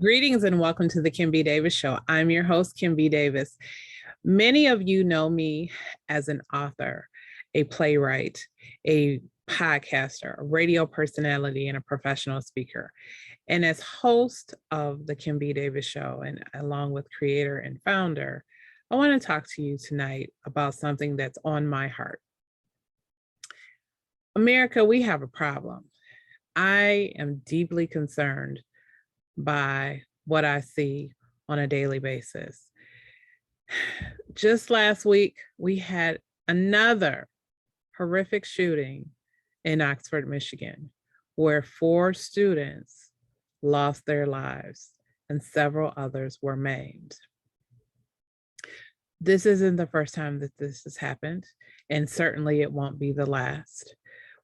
Greetings and welcome to the Kim B. Davis Show. I'm your host, Kim B. Davis. Many of you know me as an author, a playwright, a podcaster, a radio personality, and a professional speaker. And as host of the Kim B. Davis Show, and along with creator and founder, I want to talk to you tonight about something that's on my heart. America, we have a problem. I am deeply concerned by what I see on a daily basis. Just last week, we had another horrific shooting in Oxford, Michigan, where 4 students lost their lives and several others were maimed. This isn't the first time that this has happened, and certainly it won't be the last.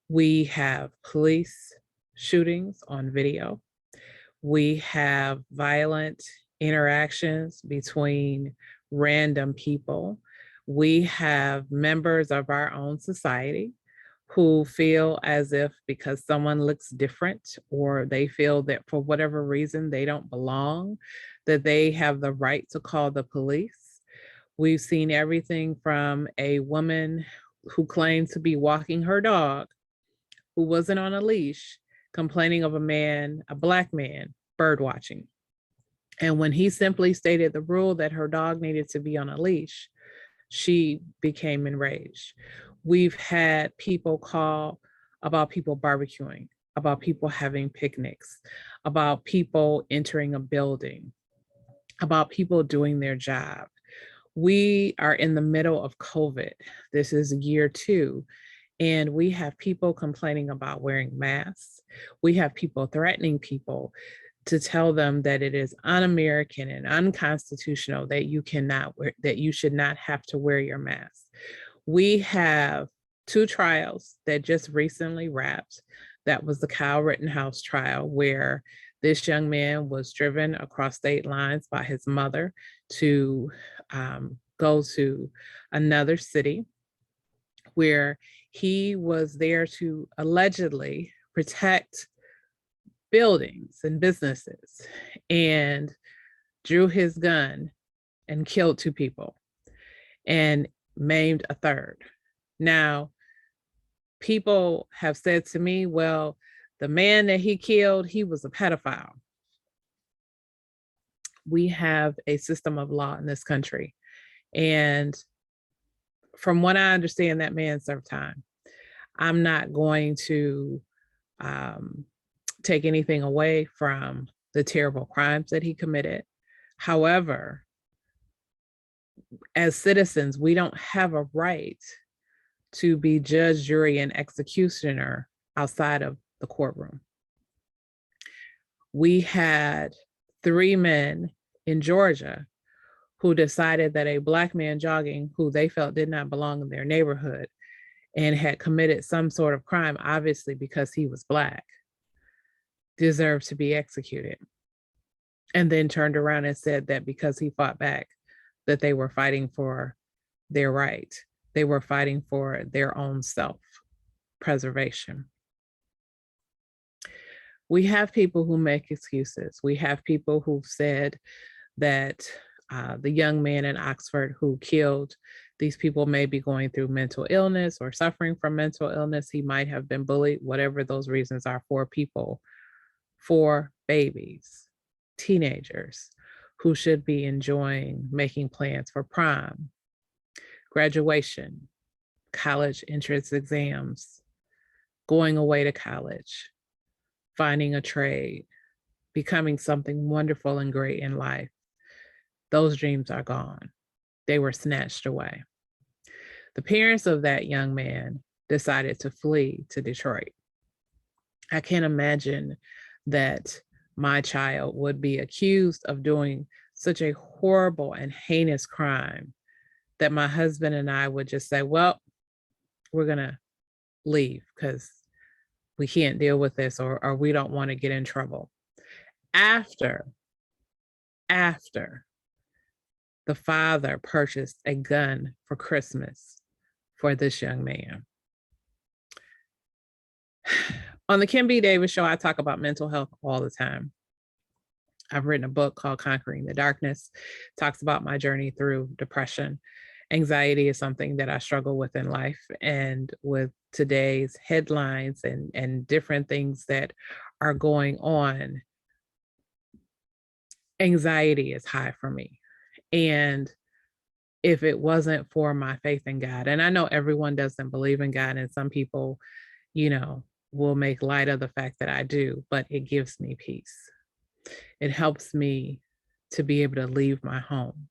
We have police shootings on video. We have violent interactions between random people. We have members of our own society who feel as if because someone looks different or they feel that for whatever reason they don't belong, that they have the right to call the police. We've seen everything from a woman who claimed to be walking her dog, who wasn't on a leash, complaining of a Black man, bird watching. And when he simply stated the rule that her dog needed to be on a leash, she became enraged. We've had people call about people barbecuing, about people having picnics, about people entering a building, about people doing their job. We are in the middle of COVID. This is year 2. And we have people complaining about wearing masks. We have people threatening people to tell them that it is un-American and unconstitutional that you should not have to wear your mask. We have 2 trials that just recently wrapped. That was the Kyle Rittenhouse trial, where this young man was driven across state lines by his mother to go to another city, where he was there to allegedly protect buildings and businesses, and drew his gun and killed 2 people and maimed a third. Now, people have said to me, well, the man that he killed, he was a pedophile. We have a system of law in this country. And from what I understand, that man served time. I'm not going to take anything away from the terrible crimes that he committed. However, as citizens, we don't have a right to be judge, jury, and executioner outside of the courtroom. We had 3 men in Georgia who decided that a Black man jogging, who they felt did not belong in their neighborhood and had committed some sort of crime, obviously because he was Black, deserved to be executed. And then turned around and said that because he fought back, that they were fighting for their right. They were fighting for their own self-preservation. We have people who make excuses. We have people who've said that the young man in Oxford who killed these people may be going through mental illness or suffering from mental illness. He might have been bullied, whatever those reasons are for people, for babies, teenagers who should be enjoying making plans for prom, graduation, college entrance exams, going away to college, finding a trade, becoming something wonderful and great in life. Those dreams are gone. They were snatched away. The parents of that young man decided to flee to Detroit. I can't imagine that my child would be accused of doing such a horrible and heinous crime that my husband and I would just say, well, we're gonna leave because we can't deal with this, or we don't want to get in trouble. After the father purchased a gun for Christmas for this young man. On the Kim B. Davis Show, I talk about mental health all the time. I've written a book called Conquering the Darkness, talks about my journey through depression. Anxiety is something that I struggle with in life, and with today's headlines and different things that are going on, anxiety is high for me. And if it wasn't for my faith in God, and I know everyone doesn't believe in God, and some people, you know, will make light of the fact that I do, but it gives me peace. It helps me to be able to leave my home.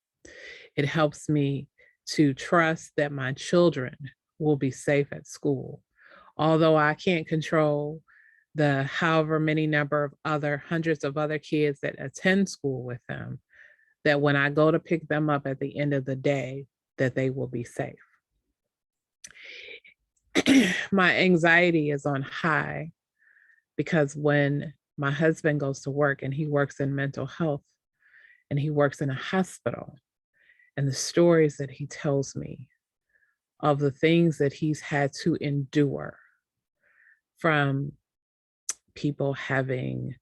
It helps me to trust that my children will be safe at school. Although I can't control the however many number of other hundreds of other kids that attend school with them, that when I go to pick them up at the end of the day, that they will be safe. My anxiety is on high because when my husband goes to work, and he works in mental health and he works in a hospital, and the stories that he tells me of the things that he's had to endure, from people having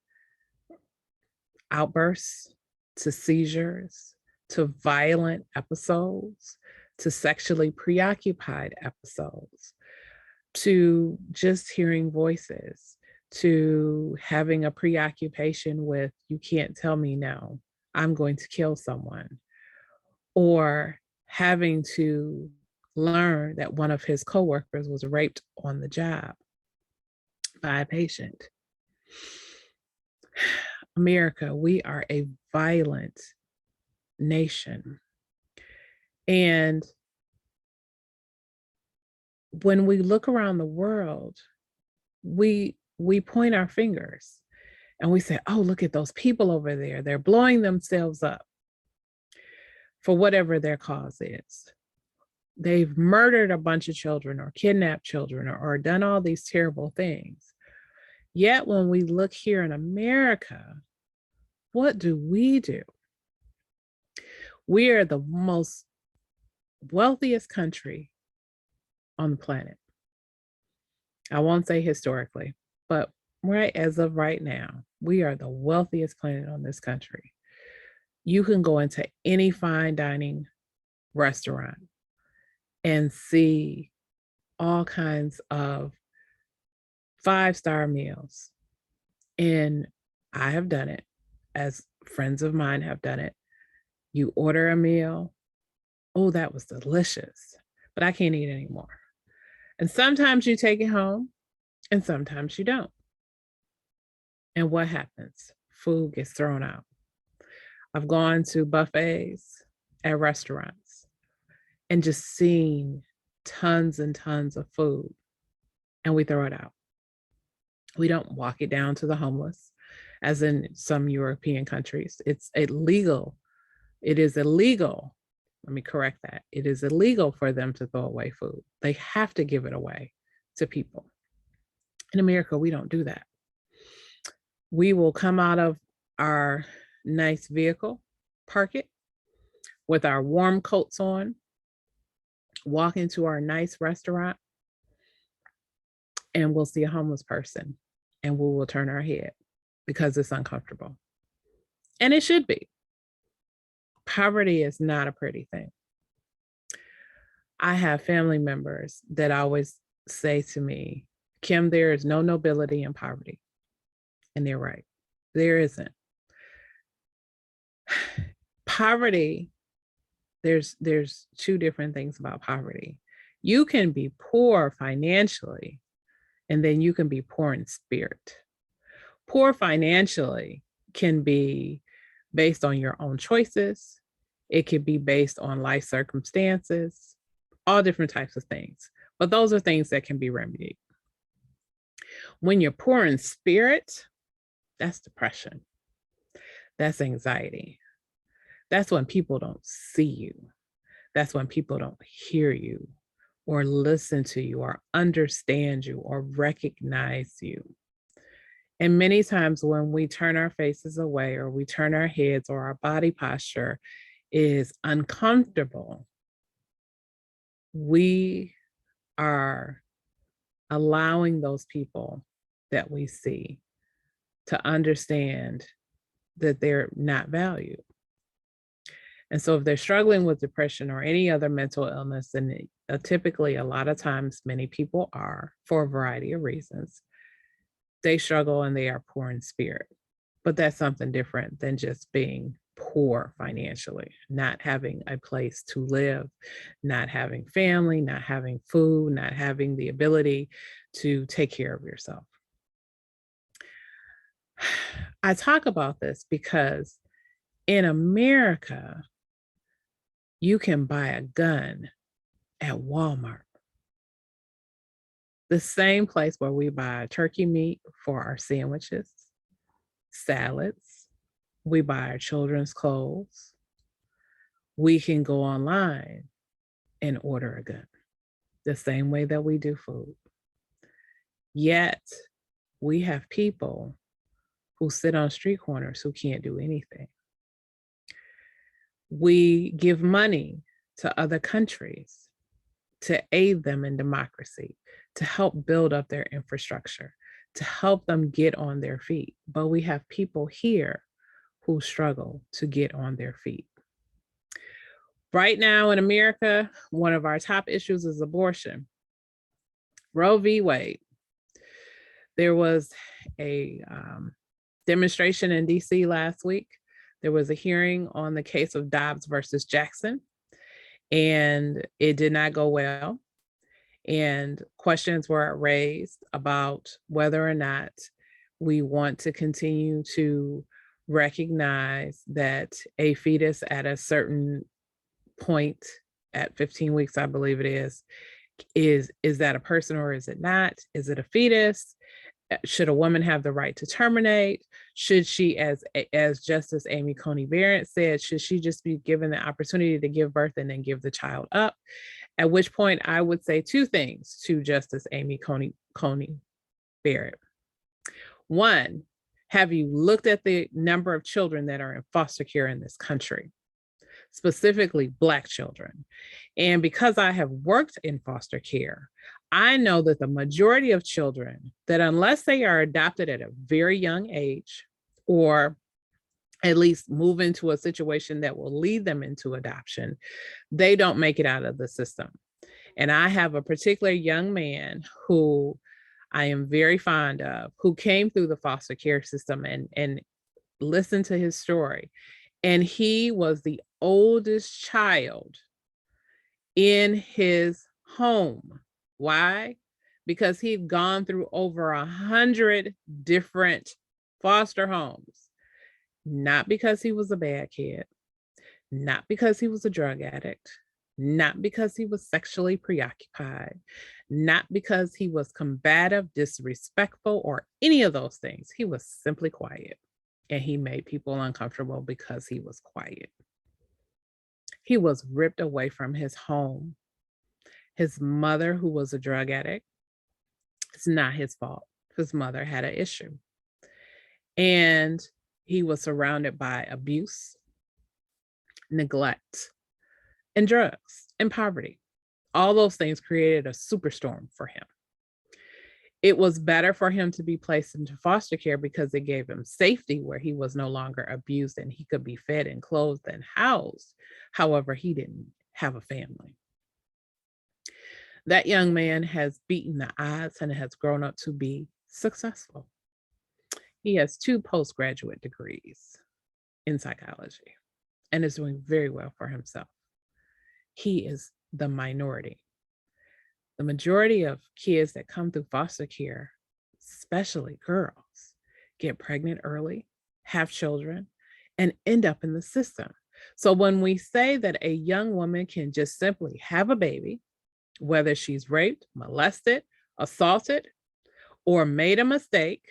outbursts to seizures to violent episodes to sexually preoccupied episodes to just hearing voices to having a preoccupation with, you can't tell me no, I'm going to kill someone, or having to learn that one of his coworkers was raped on the job by a patient. America, we are a violent nation. And when we look around the world, we point our fingers and we say, oh, look at those people over there. They're blowing themselves up for whatever their cause is. They've murdered a bunch of children or kidnapped children or done all these terrible things. Yet when we look here in America, what do? We are the most wealthiest country on the planet. I won't say historically, but right as of right now, we are the wealthiest planet on this country. You can go into any fine dining restaurant and see all kinds of 5-star meals. And I have done it, as friends of mine have done it. You order a meal, oh, that was delicious, but I can't eat anymore. And sometimes you take it home and sometimes you don't. And what happens? Food gets thrown out. I've gone to buffets at restaurants and just seen tons and tons of food, and we throw it out. We don't walk it down to the homeless, as in some European countries. It's illegal. It is illegal. Let me correct that. It is illegal for them to throw away food. They have to give it away to people. In America, we don't do that. We will come out of our nice vehicle, park it with our warm coats on, walk into our nice restaurant, and we'll see a homeless person and we will turn our head because it's uncomfortable. And it should be. Poverty is not a pretty thing. I have family members that always say to me, Kim, there is no nobility in poverty. And they're right. There isn't. Poverty, there's two different things about poverty. You can be poor financially, and then you can be poor in spirit. Poor financially can be based on your own choices. It could be based on life circumstances, all different types of things. But those are things that can be remedied. When you're poor in spirit, that's depression. That's anxiety. That's when people don't see you. That's when people don't hear you or listen to you or understand you or recognize you. And many times when we turn our faces away or we turn our heads or our body posture is uncomfortable, we are allowing those people that we see to understand that they're not valued. And so if they're struggling with depression or any other mental illness, then typically a lot of times many people are, for a variety of reasons, they struggle and they are poor in spirit. But that's something different than just being poor financially, not having a place to live, not having family, not having food, not having the ability to take care of yourself. I talk about this because in America, you can buy a gun at Walmart, the same place where we buy turkey meat for our sandwiches, salads, we buy our children's clothes. We can go online and order a gun the same way that we do food. Yet we have people who sit on street corners who can't do anything. We give money to other countries to aid them in democracy, to help build up their infrastructure, to help them get on their feet. But we have people here who struggle to get on their feet. Right now in America, one of our top issues is abortion. Roe v. Wade. There was a demonstration in DC last week. There was a hearing on the case of Dobbs versus Jackson, and it did not go well. And questions were raised about whether or not we want to continue to recognize that a fetus at a certain point at 15 weeks, I believe it is that a person or is it not? Is it a fetus? Should a woman have the right to terminate? Should she, as Justice Amy Coney Barrett said, should she just be given the opportunity to give birth and then give the child up? At which point I would say two things to Justice Amy Coney Barrett. One, have you looked at the number of children that are in foster care in this country, specifically Black children? And because I have worked in foster care, I know that the majority of children that, unless they are adopted at a very young age, or at least move into a situation that will lead them into adoption, they don't make it out of the system. And I have a particular young man who I am very fond of, who came through the foster care system, and listened to his story. And he was the oldest child in his home. Why? Because he'd gone through over 100 different foster homes. Not because he was a bad kid, not because he was a drug addict, not because he was sexually preoccupied, not because he was combative, disrespectful, or any of those things. He was simply quiet, and he made people uncomfortable because he was quiet. He was ripped away from his home. His mother, who was a drug addict, it's not his fault. His mother had an issue. And he was surrounded by abuse, neglect, and drugs, and poverty. All those things created a superstorm for him. It was better for him to be placed into foster care because it gave him safety, where he was no longer abused and he could be fed and clothed and housed. However, he didn't have a family. That young man has beaten the odds and has grown up to be successful. He has 2 postgraduate degrees in psychology and is doing very well for himself. He is the minority. The majority of kids that come through foster care, especially girls, get pregnant early, have children, and end up in the system. So when we say that a young woman can just simply have a baby, whether she's raped, molested, assaulted, or made a mistake,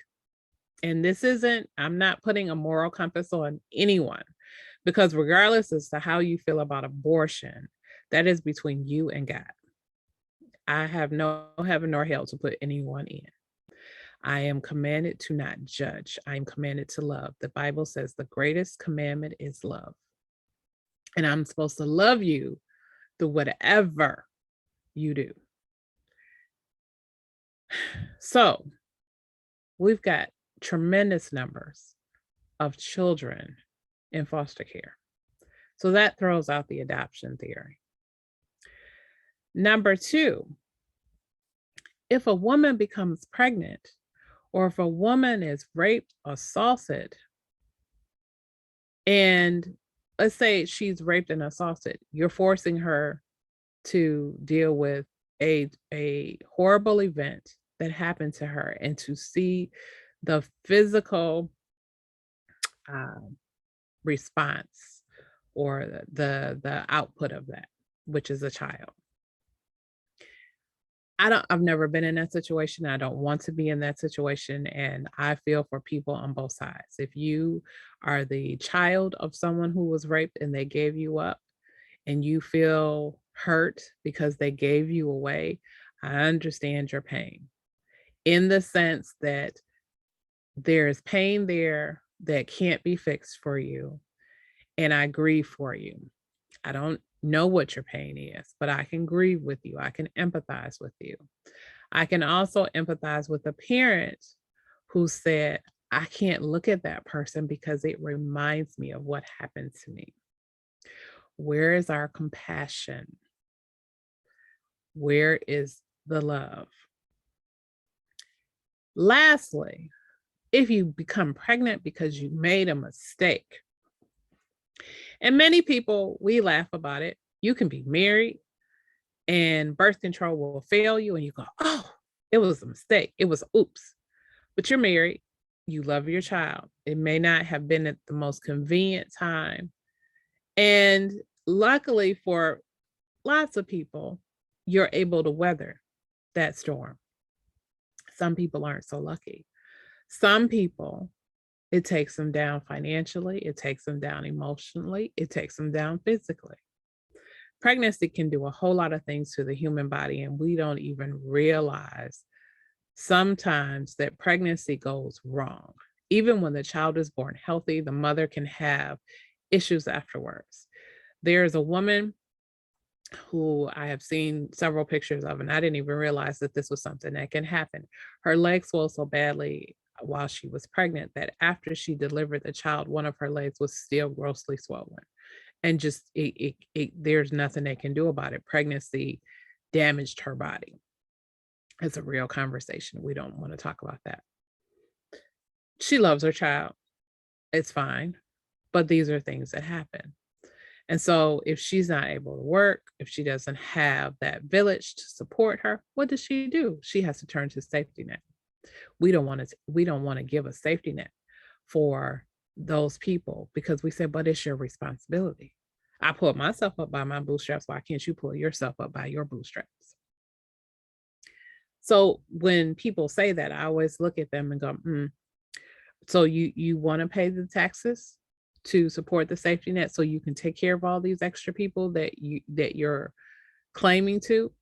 and this isn't, I'm not putting a moral compass on anyone, because regardless as to how you feel about abortion, that is between you and God. I have no heaven nor hell to put anyone in. I am commanded to not judge. I am commanded to love. The Bible says the greatest commandment is love. And I'm supposed to love you through whatever you do. So we've got tremendous numbers of children in foster care. So that throws out the adoption theory. Number two, if a woman becomes pregnant or if a woman is raped, assaulted, and let's say she's raped and assaulted, you're forcing her to deal with a horrible event that happened to her and to see the physical um, response or the output of that, which is a child. I've never been in that situation. I don't want to be in that situation. And I feel for people on both sides. If you are the child of someone who was raped and they gave you up and you feel hurt because they gave you away, I understand your pain in the sense that there's pain there that can't be fixed for you. And I grieve for you. I don't know what your pain is, but I can grieve with you. I can empathize with you. I can also empathize with a parent who said, I can't look at that person because it reminds me of what happened to me. Where is our compassion? Where is the love? Lastly, if you become pregnant because you made a mistake, and many people, we laugh about it. You can be married and birth control will fail you and you go, oh, it was a mistake. It was oops. But you're married. You love your child. It may not have been at the most convenient time. And luckily for lots of people, you're able to weather that storm. Some people aren't so lucky. Some people, it takes them down financially, it takes them down emotionally, it takes them down physically. Pregnancy can do a whole lot of things to the human body, and we don't even realize sometimes that pregnancy goes wrong. Even when the child is born healthy, the mother can have issues afterwards. There's a woman who I have seen several pictures of, and I didn't even realize that this was something that can happen. Her leg swelled so badly while she was pregnant that after she delivered the child, one of her legs was still grossly swollen. And just there's nothing they can do about it. Pregnancy damaged her body. It's a real conversation. We don't want to talk about that. She loves her child. It's fine. But these are things that happen. And so if she's not able to work, if she doesn't have that village to support her, what does she do? She has to turn to safety net. We don't want to give a safety net for those people because we say, but it's your responsibility. I pulled myself up by my bootstraps. Why can't you pull yourself up by your bootstraps? So when people say that, I always look at them and go, so you want to pay the taxes to support the safety net so you can take care of all these extra people that you're claiming to?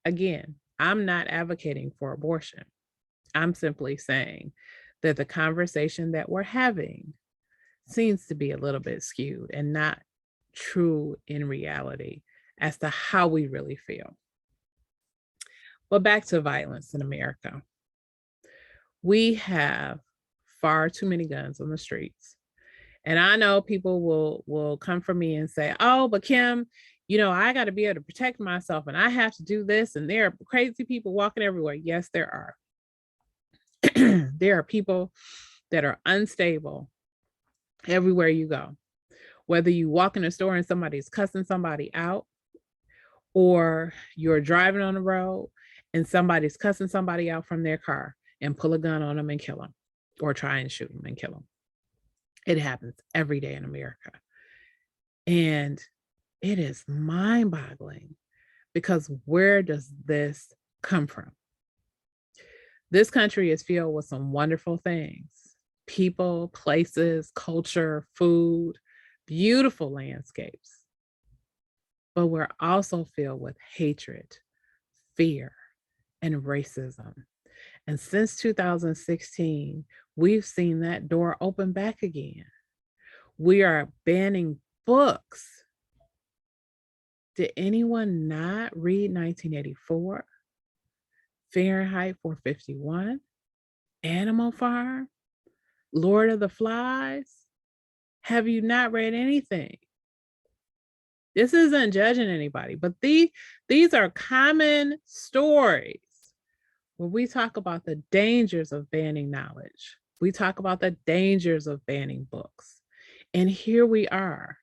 Again, I'm not advocating for abortion. I'm simply saying that the conversation that we're having seems to be a little bit skewed and not true in reality as to how we really feel. But back to violence in America. We have far too many guns on the streets. And I know people will come for me and say, oh, but Kim, I got to be able to protect myself and I have to do this. And there are crazy people walking everywhere. Yes, there are. There are people that are unstable everywhere you go. Whether you walk in a store and somebody's cussing somebody out, or you're driving on the road and somebody's cussing somebody out from their car and pull a gun on them and kill them, or try and shoot them and kill them. It happens every day in America. And it is mind-boggling because where does this come from? This country is filled with some wonderful things: people, places, culture, food, beautiful landscapes. But we're also filled with hatred, fear, and racism. And since 2016, we've seen that door open back again. We are banning books. Did anyone not read 1984, Fahrenheit 451, Animal Farm? Lord of the Flies? Have you not read anything? This isn't judging anybody, but these are common stories where we talk about the dangers of banning knowledge. We talk about the dangers of banning books. And here we are.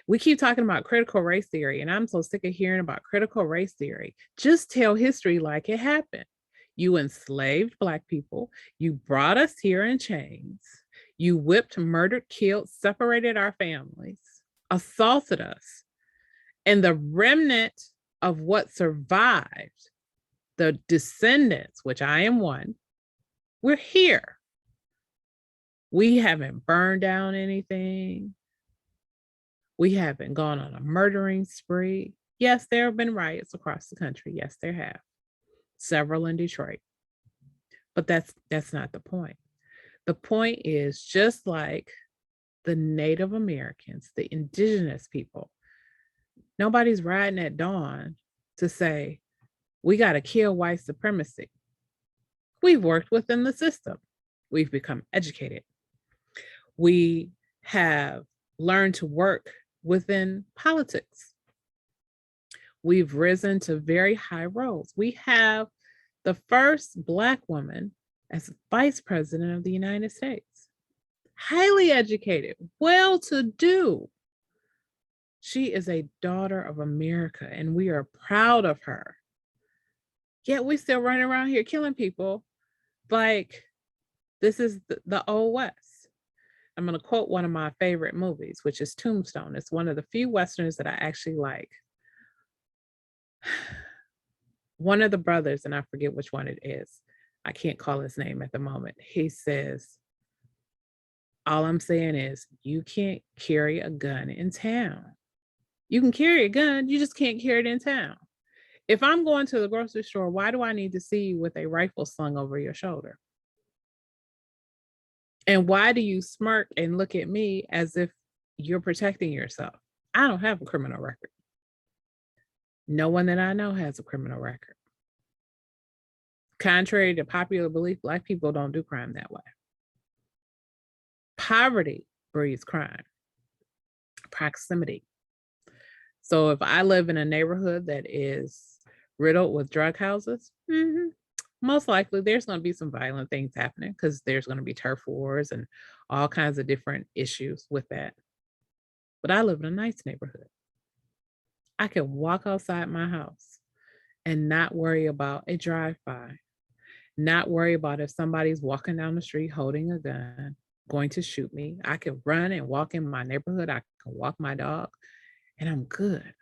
We keep talking about critical race theory, and I'm so sick of hearing about critical race theory. Just tell history like it happened. You enslaved Black people. You brought us here in chains. You whipped, murdered, killed, separated our families, assaulted us. And the remnant of what survived, the descendants, which I am one, we're here. We haven't burned down anything. We haven't gone on a murdering spree. Yes, there have been riots across the country. Yes, there have. Several in Detroit. But that's not the point. The point is, just like the Native Americans, the indigenous people, nobody's riding at dawn to say, we got to kill white supremacy. We've worked within the system. We've become educated. We have learned to work within politics. We've risen to very high roles. We have the first Black woman as Vice President of the United States. Highly educated, well-to-do. She is a daughter of America, and we are proud of her. Yet we still running around here killing people like this is the Old West. I'm going to quote one of my favorite movies, which is Tombstone. It's one of the few Westerns that I actually like. One of the brothers, and I forget which one it is, I can't call his name at the moment. He says, all I'm saying is you can't carry a gun in town. You can carry a gun, you just can't carry it in town. If I'm going to the grocery store, why do I need to see you with a rifle slung over your shoulder? And why do you smirk and look at me as if you're protecting yourself? I don't have a criminal record. No one that I know has a criminal record. Contrary to popular belief, Black people don't do crime that way. Poverty breeds crime. Proximity. So if I live in a neighborhood that is riddled with drug houses, most likely there's going to be some violent things happening because there's going to be turf wars and all kinds of different issues with that. But I live in a nice neighborhood. I can walk outside my house and not worry about a drive-by, not worry about if somebody's walking down the street holding a gun, going to shoot me. I can run and walk in my neighborhood. I can walk my dog and I'm good.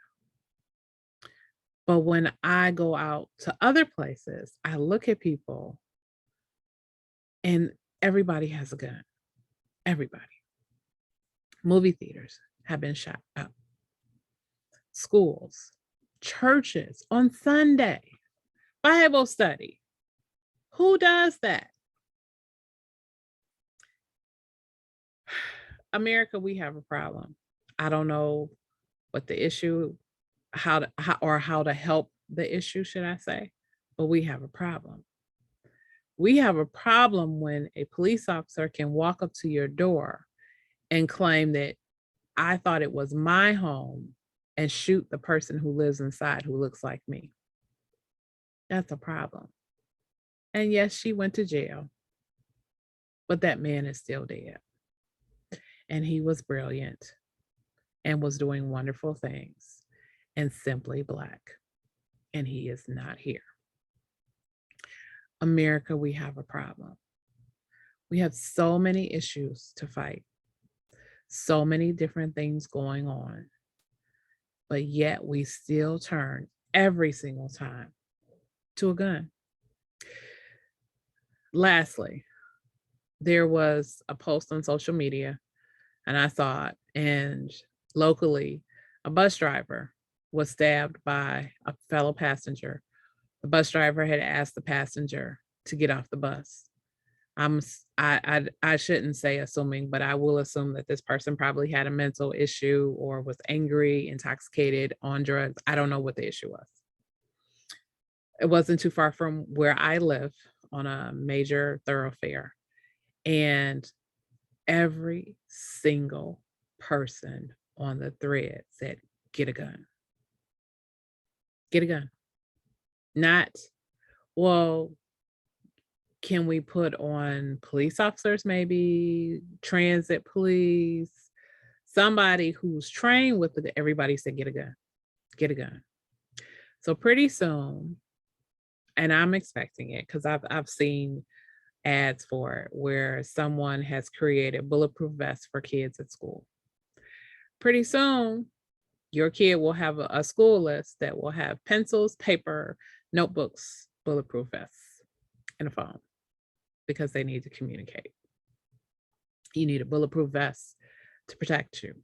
But when I go out to other places, I look at people and everybody has a gun. Everybody. Movie theaters have been shot up. Schools, churches on Sunday, Bible study. Who does that? America, we have a problem. I don't know what the issue, how to help the issue, should I say, but we have a problem. We have a problem when a police officer can walk up to your door and claim that I thought it was my home and shoot the person who lives inside who looks like me. That's a problem. And yes, she went to jail, but that man is still dead. And he was brilliant and was doing wonderful things and simply Black. And he is not here. America, we have a problem. We have so many issues to fight, so many different things going on, but yet we still turn every single time to a gun. Lastly, there was a post on social media and I saw it, and locally, a bus driver was stabbed by a fellow passenger. The bus driver had asked the passenger to get off the bus. I shouldn't say assuming, but I will assume that this person probably had a mental issue or was angry, intoxicated, on drugs. I don't know what the issue was. It wasn't too far from where I live on a major thoroughfare. And every single person on the thread said, get a gun, get a gun. Not, well, can we put on police officers, maybe transit police, somebody who's trained with it? Everybody said, get a gun, get a gun. So pretty soon, and I'm expecting it because I've seen ads for it where someone has created bulletproof vests for kids at school. Pretty soon, your kid will have a school list that will have pencils, paper, notebooks, bulletproof vests, and a phone because they need to communicate. You need a bulletproof vest to protect you.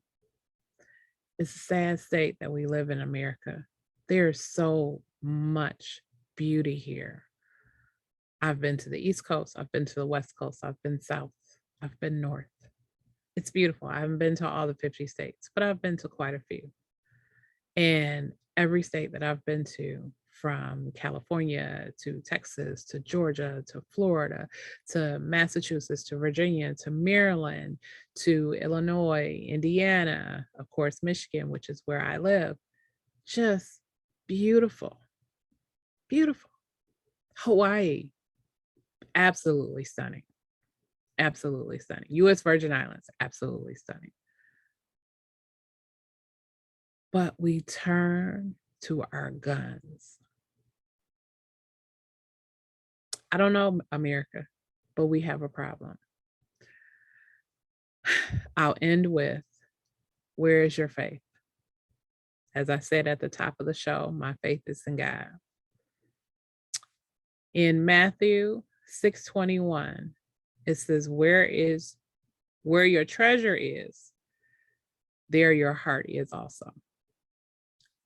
It's a sad state that we live in America. There's so much beauty here. I've been to the East Coast, I've been to the West Coast, I've been South, I've been North. It's beautiful. I haven't been to all the 50 states, but I've been to quite a few. And every state that I've been to, from California to Texas to Georgia to Florida to Massachusetts to Virginia to Maryland to Illinois, Indiana, of course, Michigan, which is where I live, just beautiful, beautiful. Hawaii, absolutely stunning. Absolutely stunning. US Virgin Islands, absolutely stunning. But we turn to our guns. I don't know, America, but we have a problem. I'll end with, where is your faith? As I said at the top of the show, my faith is in God. In Matthew 6:21, it says, where your treasure is, there your heart is also.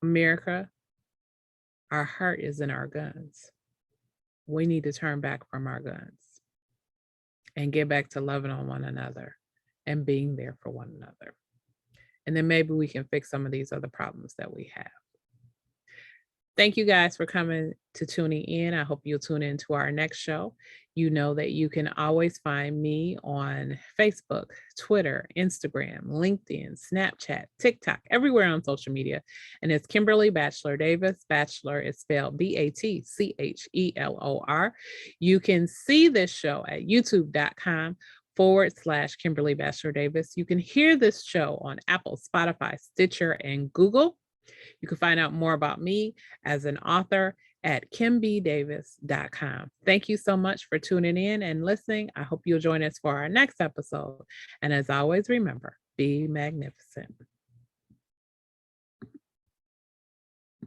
America, our heart is in our guns. We need to turn back from our guns and get back to loving on one another and being there for one another. And then maybe we can fix some of these other problems that we have. Thank you guys for coming to tuning in. I hope you'll tune in to our next show. You know that you can always find me on Facebook, Twitter, Instagram, LinkedIn, Snapchat, TikTok, everywhere on social media. And it's Kimberly Batchelor Davis. Bachelor is spelled BATCHELOR. You can see this show at youtube.com/Kimberly Batchelor Davis. You can hear this show on Apple, Spotify, Stitcher, and Google. You can find out more about me as an author at kimbdavis.com. Thank you so much for tuning in and listening. I hope you'll join us for our next episode. And as always, remember, be magnificent.